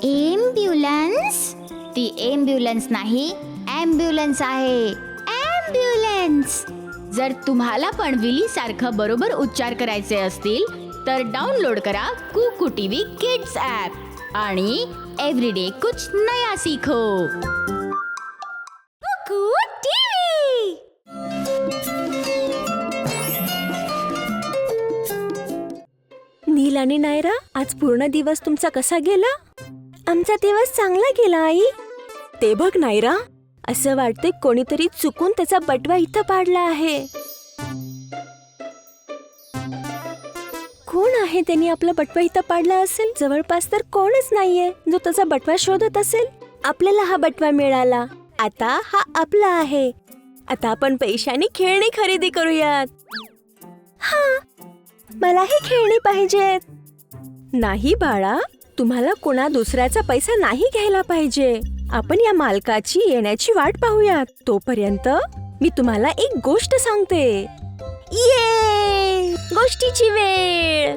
Ambulance? ती ambulance नाही, ambulance आहे. ॲम्ब्युलन्स. जर तुम्हाला पण विली सारखं बरोबर उच्चार करायचे असतील तर डाउनलोड करा कुकू टीव्ही किड्स ॲप आणि एव्हरीडे कुछ नया सीखो. कुकू टीव्ही. नील आणि नायरा, आज पूर्ण दिवस तुमचा कसा गेला? आमचा दिवस चांगला गेला आई. ते बघ नायरा, असं वाटतंय कोणीतरी चुकून त्याचा बटवा इथं पाडला आहे. कोण आहे त्यांनी आपला बटवा इथं पाडला असेल? जवळपास तर कोणच नाहीये जो त्याचा बटवा शोधत असेल. आपल्याला हा बटवा मिळाला, आता हा आपला आहे. आता आपण पैशाने खेळणी खरेदी करूयात. हा, मला ही खेळणी पाहिजेत. नाही बाळा, तुम्हाला कोणा दुसऱ्याचा पैसा नाही घ्यायला पाहिजे. आपण या मालकाची येण्याची वाट पाहूयात. तोपर्यंत मी तुम्हाला एक गोष्ट सांगते. ये गोष्टीची वेळ.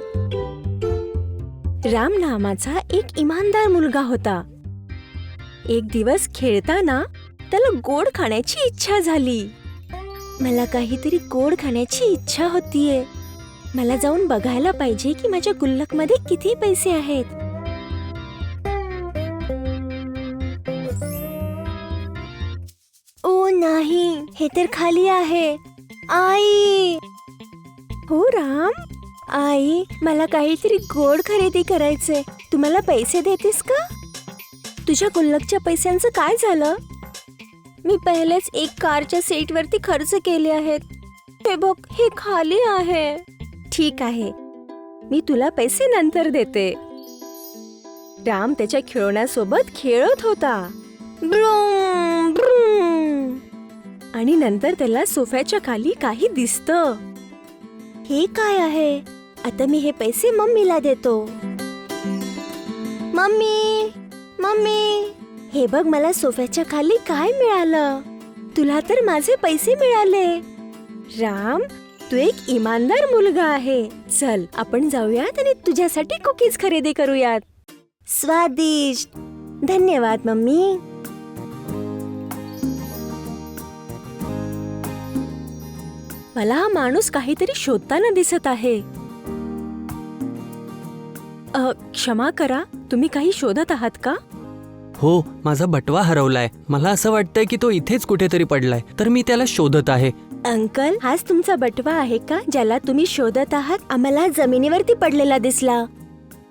राम नावाचा एक इमानदार मुलगा होता. एक दिवस खेळताना त्याला गोड खाण्याची इच्छा झाली. मला काहीतरी गोड खाण्याची इच्छा होतीये. मला जाऊन बघायला पाहिजे की माझ्या गुल्लकमध्ये किती पैसे आहेत. ओ नाही, हे तर खाली आहे. आई. हो राम. आई, मला काहीतरी गोड खरेदी करायचे. तू मला पैसे देतेस का? तुझ्या गुल्लकच्या पैशांचं काय झालं? मी पहिलेच एक कारच्या सीटवरती खर्च केले आहेत. हे बघ, हे खाली आहे. ठीक आहे, मी तुला पैसे नंतर देते. राम त्याच्या खेळण्यासोबत खेळत होता. Vroom vroom. आणि नंतर त्याला सोफ्याच्या खाली काही दिसतं. हे काय आहे? आता मी हे पैसे मम्मीला देतो. मम्मी, मम्मी, हे बघ, मला सोफ्याच्या खाली काय मिळालं. तुला तर माझे पैसे मिळाले. राम, तू एक इमानदार मुलगा आहे. चल, आपण जाऊयात आणि तुझ्यासाठी कुकीज खरेदी करूयात. स्वादिष्ट. धन्यवाद मम्मी. मला हा माणूस काहीतरी शोधताना दिसत आहे. क्षमा करा, तुम्ही काही शोधत आहात का? हो, माझा बटवा हरवलाय. मला असं वाटतंय की तो इथेच कुठेतरी पडलाय, तर मी त्याला शोधत आहे. अंकल, हाच तुमचा बटवा आहे का ज्याला तुम्ही शोधत आहात? आम्हाला जमिनीवरती पडलेला दिसला.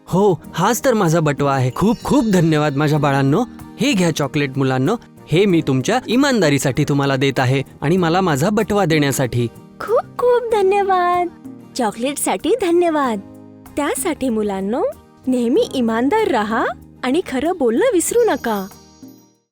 हो, हाच तर माझा बटवा आहे. खूप खूप धन्यवाद माझ्या बाळांनो. हे घ्या चॉकलेट मुलांनो. हे मी तुमच्या इमानदारीसाठी तुम्हाला देत आहे आणि मला माझा बटवा देण्यासाठी. खूप खूप धन्यवाद. चॉकलेटसाठी धन्यवाद. त्यासाठी मुलांनो, नेहमी इमानदार राहा आणि खरं बोलणं विसरू नका.